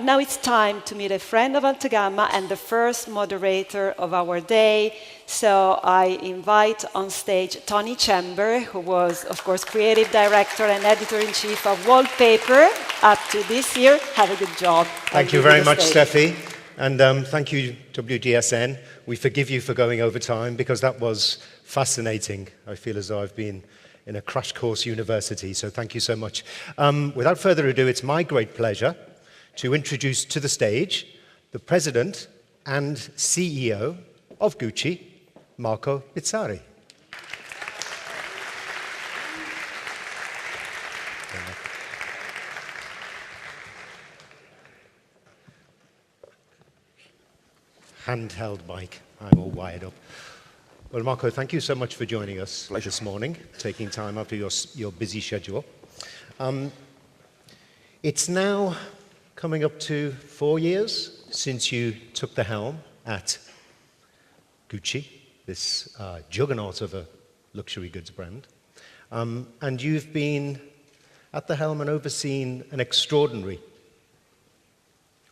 now it's time to meet a friend of Altagamma and the first moderator of our day. So I invite on stage Tony Chandler, who was, of course, creative director and editor-in-chief of Wallpaper up to this year. Have a good job. Thank you very much, Steffi. And thank you, WDSN. We forgive you for going over time because that was fascinating. I feel as though I've been in a crash course university, so thank you so much. Without further ado, it's my great pleasure to introduce to the stage the president and CEO of Gucci, Marco Bizzarri. Handheld mic, I'm all wired up. Well, Marco, thank you so much for joining us this morning, taking time out of your busy schedule. It's now coming up to 4 years since you took the helm at Gucci, this juggernaut of a luxury goods brand. And you've been at the helm and overseen an extraordinary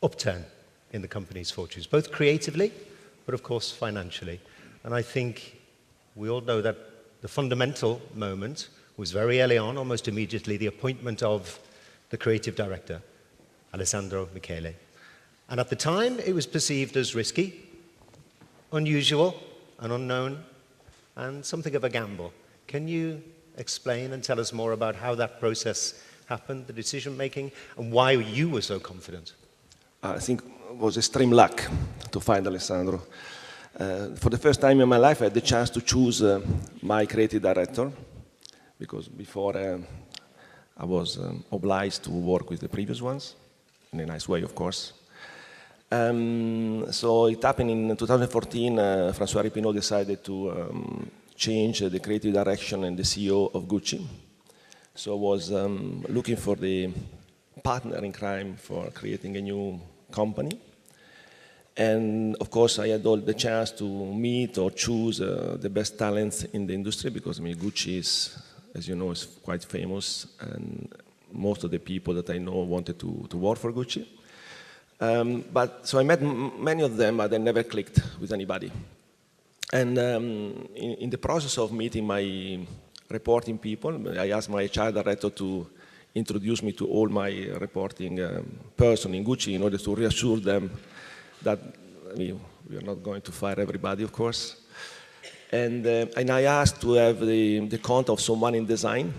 upturn in the company's fortunes, both creatively, but of course financially. And I think we all know that the fundamental moment was very early on, almost immediately, the appointment of the creative director, Alessandro Michele. And at the time, it was perceived as risky, unusual, and unknown, and something of a gamble. Can you explain and tell us more about how that process happened, the decision-making, and why you were so confident? I think it was extreme luck to find Alessandro. For the first time in my life, I had the chance to choose my creative director, because before I was obliged to work with the previous ones, in a nice way, of course. So it happened in 2014, François Ripinaud decided to change the creative direction and the CEO of Gucci. So I was looking for the partner in crime for creating a new company. And of course, I had all the chance to meet or choose the best talents in the industry, because I mean, Gucci is, as you know, is quite famous, and most of the people that I know wanted to work for Gucci. So I met many of them, but I never clicked with anybody. And in the process of meeting my reporting people, I asked my HR director to introduce me to all my reporting person in Gucci in order to reassure them that we are not going to fire everybody, of course. And I asked to have the contact of someone in design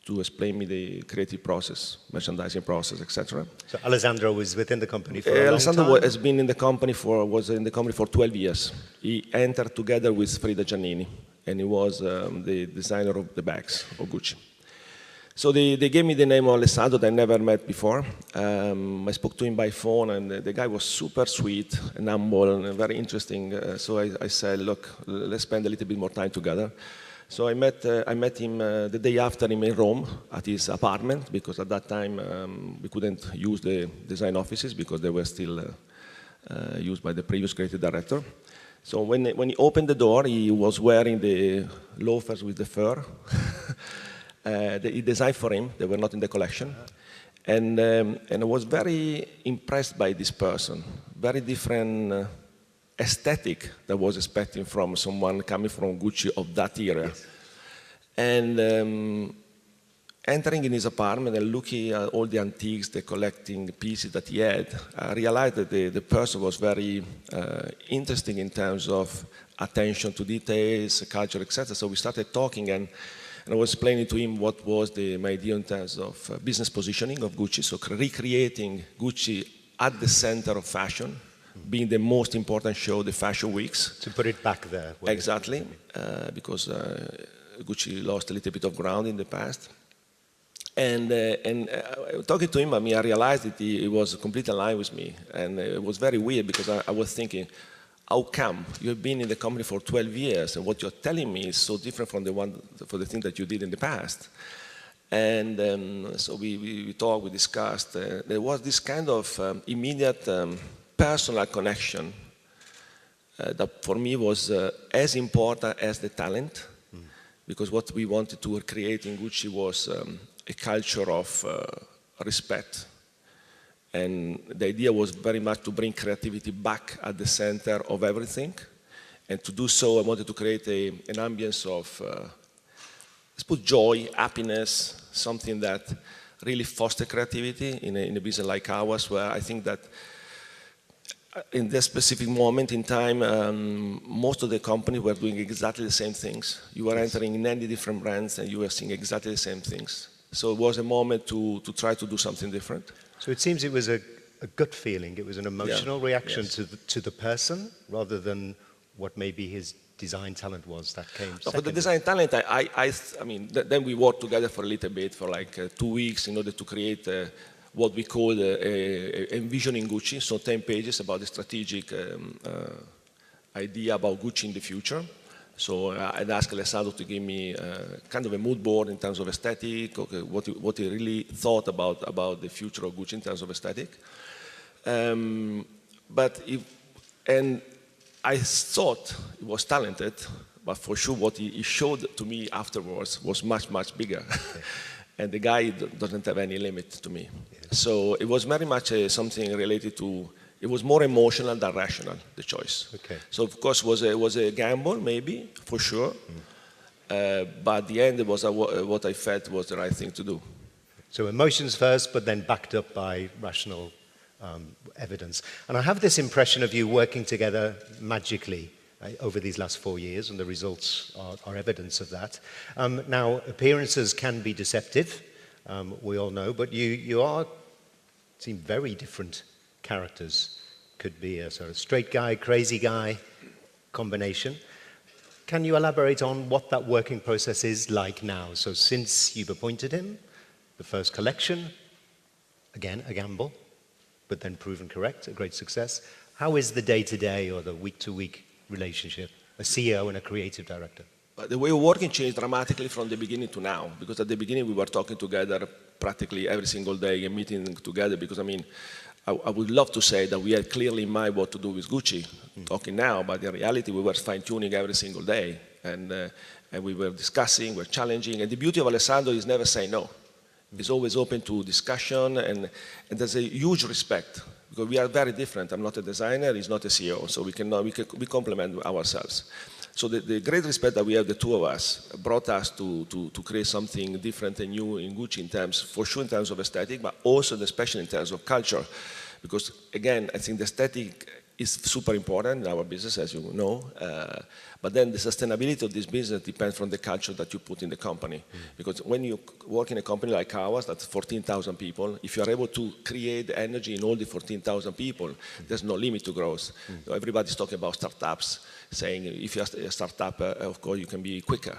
to explain me the creative process, merchandising process, etc. So Alessandro was within the company for a long time? Alessandro has been in the company was in the company for 12 years. He entered together with Frida Giannini, and he was the designer of the bags of Gucci. So they gave me the name of Alessandro that I never met before. I spoke to him by phone, and the guy was super sweet and humble and very interesting. So I said, look, let's spend a little bit more time together. So I met him the day after him in Rome at his apartment, because at that time we couldn't use the design offices because they were still used by the previous creative director. So when he opened the door, he was wearing the loafers with the fur. He designed for him. They were not in the collection. And I was very impressed by this person. Very different aesthetic that I was expecting from someone coming from Gucci of that era. Yes. And entering in his apartment and looking at all the antiques, the collecting pieces that he had, I realized that the person was very interesting in terms of attention to details, culture, etc. So we started talking, and I was explaining to him what was my idea in terms of business positioning of Gucci, so recreating Gucci at the center of fashion, being the most important show, the fashion weeks. To put it back there. Exactly, because Gucci lost a little bit of ground in the past. And talking to him, I mean, I realized that he was completely aligned with me. And it was very weird, because I was thinking, how come you've been in the company for 12 years and what you're telling me is so different from the thing that you did in the past? And so we talked, we discussed. There was this kind of immediate personal connection that for me was as important as the talent, because what we wanted to create in Gucci was a culture of respect And the idea was very much to bring creativity back at the center of everything. And to do so, I wanted to create an ambience of, let's put joy, happiness, something that really fosters creativity in a business like ours, where I think that in this specific moment in time, most of the companies were doing exactly the same things. You were entering in many different brands and you were seeing exactly the same things. So it was a moment to try to do something different. So it seems it was a gut feeling. It was an emotional reaction yes. to the person rather than what maybe his design talent was that came No, for the design talent, I mean, then we worked together for a little bit, for like 2 weeks, in order to create what we call envisioning Gucci, so 10 pages about the strategic idea about Gucci in the future. So I'd asked Alessandro to give me kind of a mood board in terms of aesthetic, okay, what he really thought about the future of Gucci in terms of aesthetic. And I thought he was talented, but for sure what he showed to me afterwards was much, much bigger. Okay. And the guy doesn't have any limit to me. Yeah. So it was very much something related to, it was more emotional than rational, the choice. Okay. So of course it was a gamble, maybe, for sure. But at the end, it was what I felt was the right thing to do. So emotions first, but then backed up by rational evidence. And I have this impression of you working together magically over these last 4 years, and the results are evidence of that. Now, appearances can be deceptive, we all know, but you seem very different characters. Could be a sort of straight guy, crazy guy combination. Can you elaborate on what that working process is like now? So since you've appointed him, the first collection, again, a gamble, but then proven correct, a great success. How is the day-to-day or the week-to-week relationship, a CEO and a creative director? The way of working changed dramatically from the beginning to now, because at the beginning we were talking together practically every single day and meeting together, because I mean, I would love to say that we had clearly in mind what to do with Gucci, talking now, but in reality we were fine-tuning every single day, and we were discussing, we're challenging, and the beauty of Alessandro is never say no. He's always open to discussion, and there's a huge respect, because we are very different. I'm not a designer, he's not a CEO, so we complement ourselves. So the great respect that we have, the two of us, brought us to create something different and new in Gucci in terms, for sure in terms of aesthetic, but also especially in terms of culture. Because again, I think the aesthetic is super important in our business, as you know, but then the sustainability of this business depends from the culture that you put in the company. Because when you work in a company like ours, that's 14,000 people, if you're able to create energy in all the 14,000 people, there's no limit to growth. So everybody's talking about startups, saying if you're a startup, of course, you can be quicker.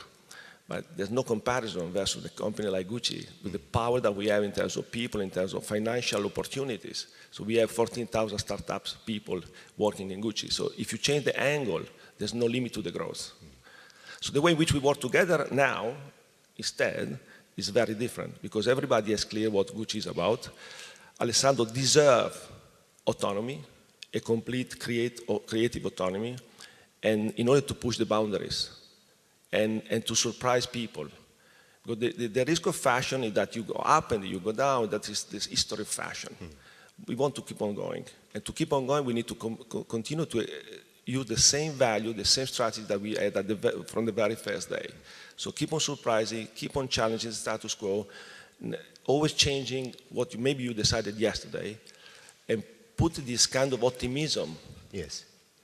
But there's no comparison versus a company like Gucci with the power that we have in terms of people, in terms of financial opportunities. So we have 14,000 startups, people working in Gucci. So if you change the angle, there's no limit to the growth. So the way in which we work together now, instead, is very different because everybody is clear what Gucci is about. Alessandro deserves autonomy, a complete creative autonomy, and in order to push the boundaries. And to surprise people. Because the risk of fashion is that you go up and you go down. That is this history of fashion. We want to keep on going. And to keep on going, we need to continue to use the same value, the same strategy that we had from the very first day. So keep on surprising, keep on challenging the status quo, always changing what maybe you decided yesterday, and put this kind of optimism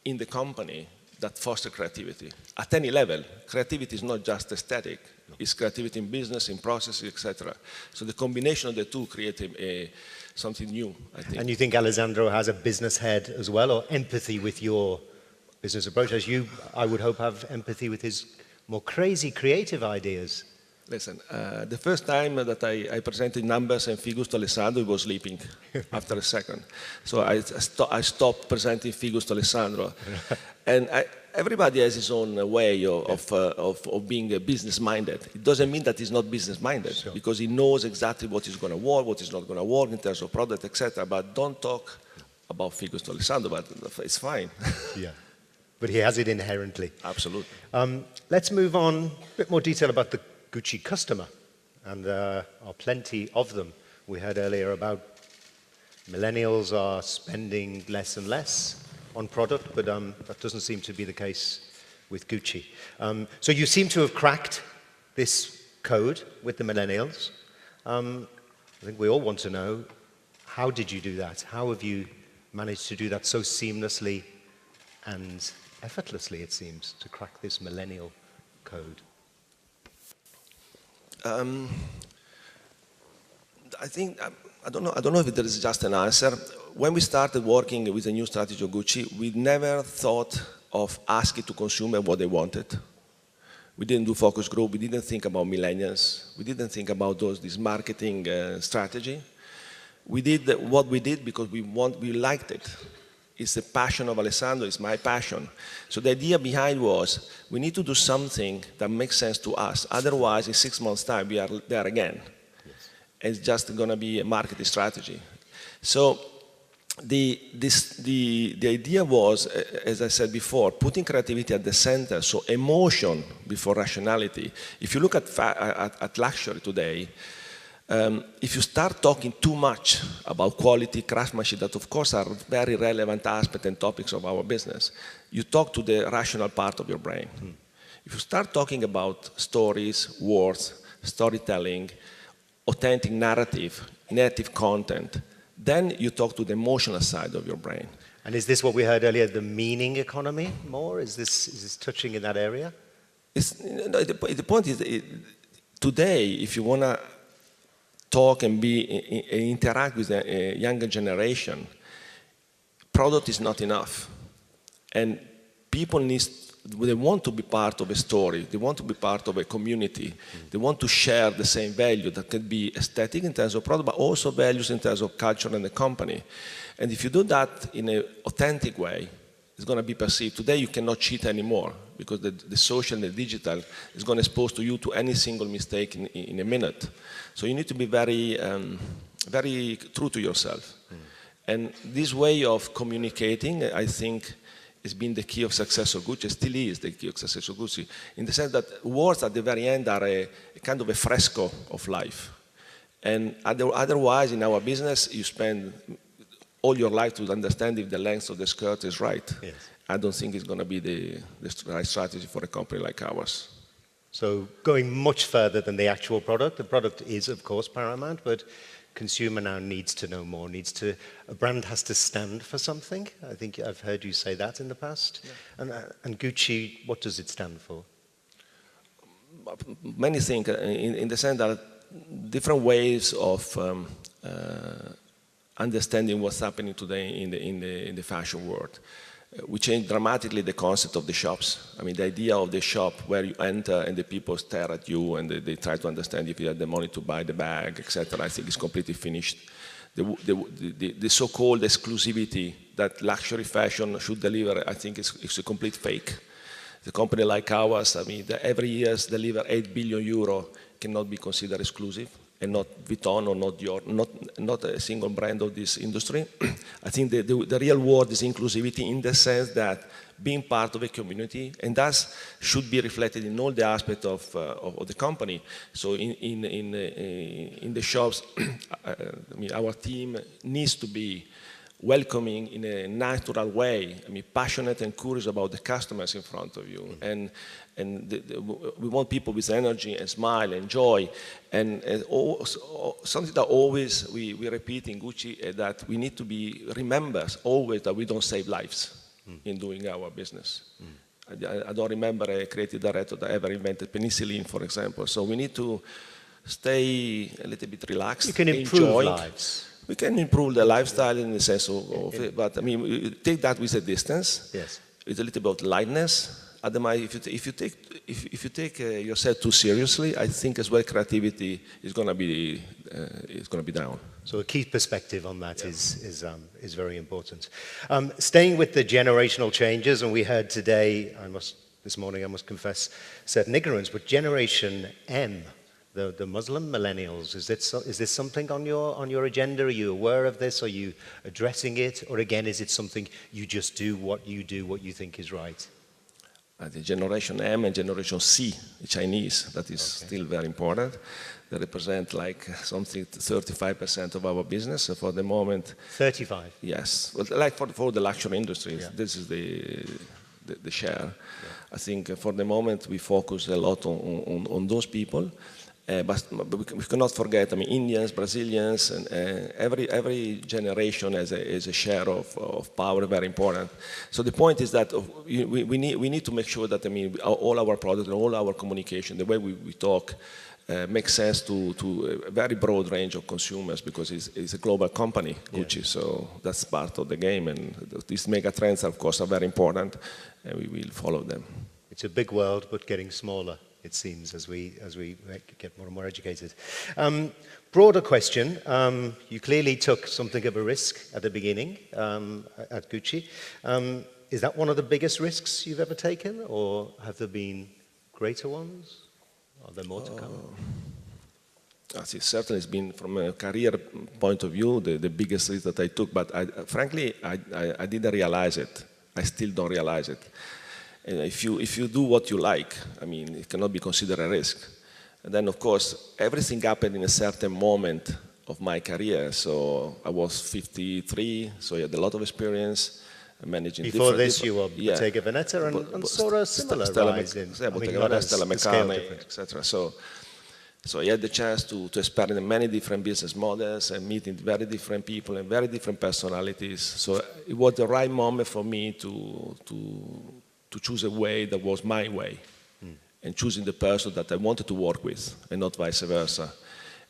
in the company that foster creativity. At any level, creativity is not just aesthetic, it's creativity in business, in processes, etc. So the combination of the two creates something new, I think. And you think Alessandro has a business head as well, or empathy with your business approach, as you, I would hope, have empathy with his more crazy creative ideas? Listen, the first time that I presented numbers and figures to Alessandro, he was sleeping after a second. So I stopped presenting figures to Alessandro. And everybody has his own way of being business-minded. It doesn't mean that he's not business-minded, because he knows exactly what is going to work, what is not going to work in terms of product, etc. But don't talk about figures to Alessandro, but it's fine. Yeah. But he has it inherently. Absolutely. Let's move on, a bit more detail about the Gucci customer, and there are plenty of them. We heard earlier about millennials are spending less and less on product, but that doesn't seem to be the case with Gucci. So you seem to have cracked this code with the millennials. I think we all want to know, how did you do that? How have you managed to do that so seamlessly and effortlessly, it seems, to crack this millennial code? I think, I don't know if there is just an answer. When we started working with the new strategy of Gucci, we never thought of asking to consumers what they wanted. We didn't do focus group, we didn't think about millennials, we didn't think about this marketing strategy. We did what we did because we liked it. It's the passion of Alessandro, it's my passion. So the idea behind was, we need to do something that makes sense to us, otherwise in 6 months' time we are there again. Yes. It's just going to be a marketing strategy. So the idea was, as I said before, putting creativity at the center, so emotion before rationality. If you look at luxury today, if you start talking too much about quality, craftsmanship, that of course are very relevant aspects and topics of our business, you talk to the rational part of your brain. If you start talking about stories, words, storytelling, authentic narrative, native content, then you talk to the emotional side of your brain. And is this what we heard earlier, the meaning economy more? Is this touching in that area? The point is, today, if you want to talk and interact with a younger generation, product is not enough. And people they want to be part of a story, they want to be part of a community, they want to share the same value that can be aesthetic in terms of product, but also values in terms of culture and the company. And if you do that in an authentic way, it's going to be perceived. Today you cannot cheat anymore because the social and the digital is going to expose to you to any single mistake in a minute. So you need to be very, very true to yourself. And this way of communicating, I think, has been the key of success of Gucci, still is the key of success of Gucci, in the sense that words at the very end are a kind of a fresco of life. And otherwise, in our business, you spend all your life to understand if the length of the skirt is right. Yes. I don't think it's going to be the right strategy for a company like ours. So going much further than the actual product. The product is, of course, paramount, but consumer now needs to know more, a brand has to stand for something. I think I've heard you say that in the past. Yeah. And Gucci, what does it stand for? Many things, in the sense that different ways of understanding what's happening today in the fashion world. We changed dramatically the concept of the shops. I mean, the idea of the shop where you enter and the people stare at you and they try to understand if you have the money to buy the bag, etc. I think is completely finished. The so-called exclusivity that luxury fashion should deliver, I think is a complete fake. The company like ours, I mean, every year deliver 8 billion euro cannot be considered exclusive. And not Vuitton or not Dior, not a single brand of this industry. I think the real word is inclusivity in the sense that being part of a community, and that should be reflected in all the aspects of the company. So in the shops, I mean, our team needs to be welcoming in a natural way. I mean, passionate and curious about the customers in front of you, and we want people with energy and smile and joy, and something that always we repeat in Gucci that we need to be remembered always that we don't save lives in doing our business. I don't remember a creative director that ever invented penicillin, for example. So we need to stay a little bit relaxed. You can improve lives. We can improve the lifestyle in the sense of it, but I mean, take that with a distance. Yes. With a little bit of lightness. Otherwise, if you take yourself too seriously, I think as well creativity is going to be down. So a key perspective on that is very important. Staying with the generational changes, and we heard today, this morning I must confess, certain ignorance, but Generation M, the Muslim millennials, is this something on your agenda? Are you aware of this? Are you addressing it, or again, is it something you just do what you think is right? The Generation M and Generation C, the Chinese, that is still very important. They represent like something 35% of our business. So for the moment, 35. yes. Well, like for the luxury industry, Yeah. this is the share. Yeah. I think for the moment we focus a lot on those people. But we cannot forget, I mean, Indians, Brazilians, and every generation has a share of power, very important. So the point is that we need to make sure that, I mean, all our products and all our communication, the way we talk, makes sense to a very broad range of consumers, because it's a global company, Gucci, yeah. So that's part of the game, and these mega trends, of course, are very important, and we will follow them. It's a big world, but getting smaller, it seems, as we get more and more educated. Broader question, you clearly took something of a risk at the beginning at Gucci. Is that one of the biggest risks you've ever taken, or have there been greater ones? Are there more to come? I think certainly it's been, from a career point of view, the biggest risk that I took, but frankly, I didn't realize it. I still don't realize it. And if you do what you like, I mean, it cannot be considered a risk. And then, of course, everything happened in a certain moment of my career. So I was 53, so I had a lot of experience managing. Before this, you were Bottega Veneta and saw a similar rise in, Bottega Veneta, Stella McCartney, etc. So I had the chance to experiment many different business models and meeting very different people and very different personalities. So it was the right moment for me to choose a way that was my way, and choosing the person that I wanted to work with, and not vice versa.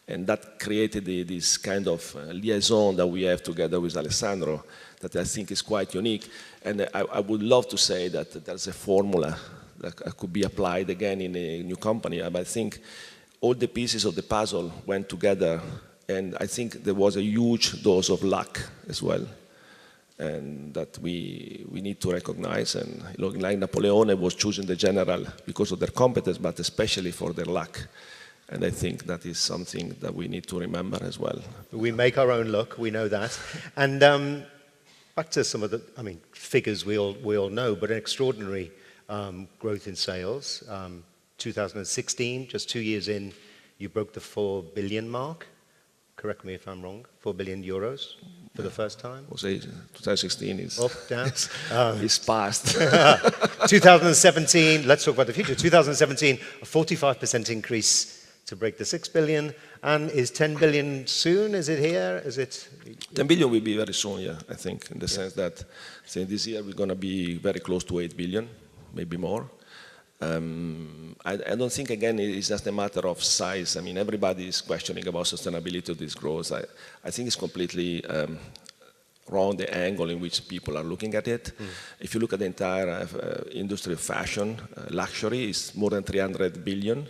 And that created this kind of liaison that we have together with Alessandro, that I think is quite unique. And I would love to say that there's a formula that could be applied again in a new company. But I think all the pieces of the puzzle went together, and I think there was a huge dose of luck as well. And that we need to recognize, and like Napoleone was choosing the general because of their competence, but especially for their luck. And I think that is something that we need to remember as well. We make our own luck, we know that. And back to some of the, figures we all know, but an extraordinary growth in sales. 2016, just 2 years in, you broke the 4 billion mark. Correct me if I'm wrong. 4 billion euros for the first time. We'll say 2016 is up, down. It's past. 2017. Let's talk about the future. 2017, a 45% increase to break the 6 billion. And is 10 billion soon? Is it here? Is it? 10 billion will be very soon, yeah, I think, in the sense that, say, this year we're going to be very close to 8 billion, maybe more. I don't think, again, it's just a matter of size. I mean, everybody is questioning about sustainability of this growth. I think it's completely wrong, the angle in which people are looking at it. If you look at the entire industry of fashion, luxury is more than 300 billion.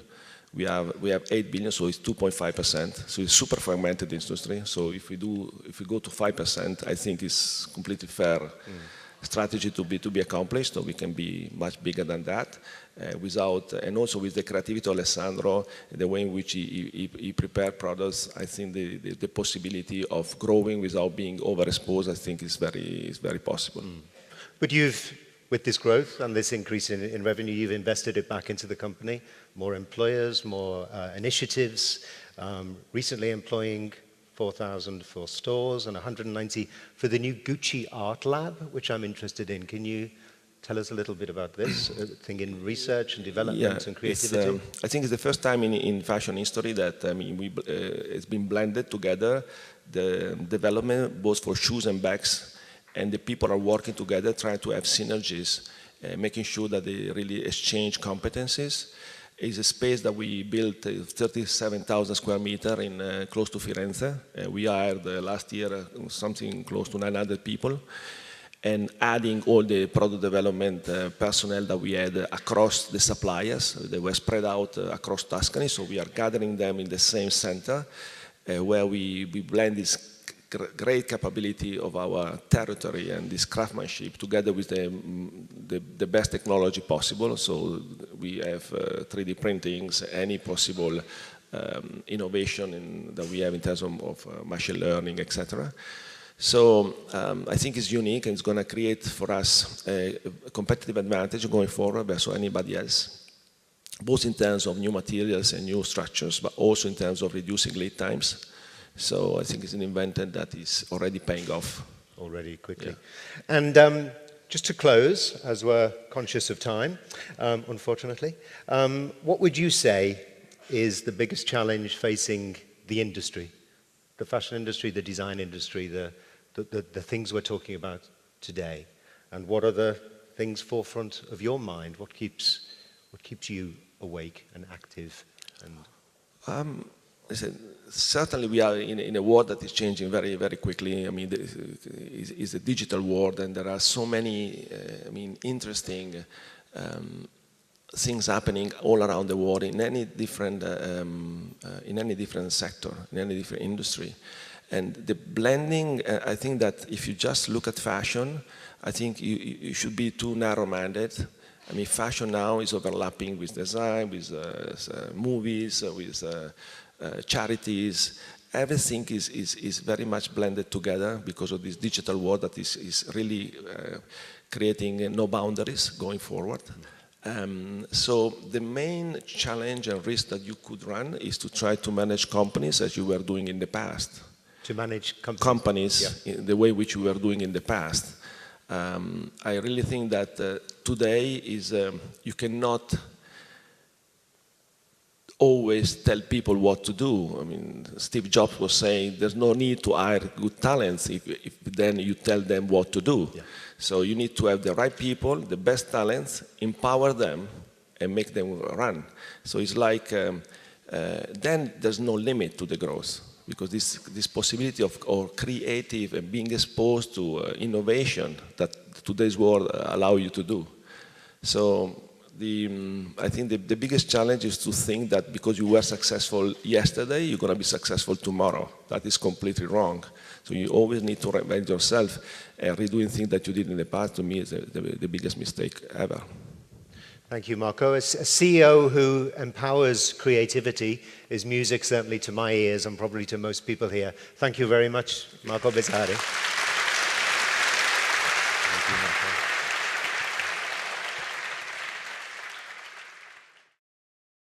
We have 8 billion, so it's 2.5%. So it's super fragmented industry. So if we go to 5%, I think it's completely fair strategy to be accomplished, so we can be much bigger than that. And also with the creativity of Alessandro, the way in which he prepared products, I think the possibility of growing without being overexposed, I think is very possible. But with this growth and this increase in revenue, you've invested it back into the company, more employers, more initiatives, recently employing 4,000 for stores and 190 for the new Gucci Art Lab, which I'm interested in. Can you tell us a little bit about this thing in research and development and creativity? I think it's the first time in fashion history that it's been blended together, the development both for shoes and bags, and the people are working together, trying to have synergies, making sure that they really exchange competencies. It's a space that we built 37,000 square meters in close to Firenze. We hired last year something close to 900 people, and adding all the product development personnel that we had across the suppliers. They were spread out across Tuscany, so we are gathering them in the same center where we blend this great capability of our territory and this craftsmanship together with the best technology possible. So we have 3D printings, any possible innovation that we have in terms of machine learning, etc. So I think it's unique, and it's going to create for us a competitive advantage going forward versus anybody else. both in terms of new materials and new structures, but also in terms of reducing lead times. So I think it's an invention that is already paying off. Already quickly. Yeah. And just to close, as we're conscious of time, unfortunately, what would you say is the biggest challenge facing the industry, the fashion industry, the design industry, the things we're talking about today? And what are the things forefront of your mind? What keeps you awake and active? And listen, certainly we are in a world that is changing very, very quickly. I mean, it's a digital world, and there are so many, interesting things happening all around the world in any different sector, in any different industry. And the blending, I think that if you just look at fashion, I think you should be too narrow-minded. I mean, fashion now is overlapping with design, with movies, with charities. Everything is very much blended together because of this digital world that is really creating no boundaries going forward. So the main challenge and risk that you could run is to try to manage companies as you were doing in the past. To manage companies yeah. in the way which you were doing in the past. I really think that today is you cannot always tell people what to do. I mean, Steve Jobs was saying there's no need to hire good talents if then you tell them what to do. Yeah. So you need to have the right people, the best talents, empower them and make them run. So it's like then there's no limit to the growth, because this possibility of creative and being exposed to innovation that today's world allow you to do. So I think the biggest challenge is to think that because you were successful yesterday, you're going to be successful tomorrow. That is completely wrong. So you always need to reinvent yourself, and redoing things that you did in the past, to me, is the biggest mistake ever. Thank you, Marco. As a CEO who empowers creativity is music, certainly to my ears and probably to most people here. Thank you very much, Marco Bizzarri. Thank you, Marco.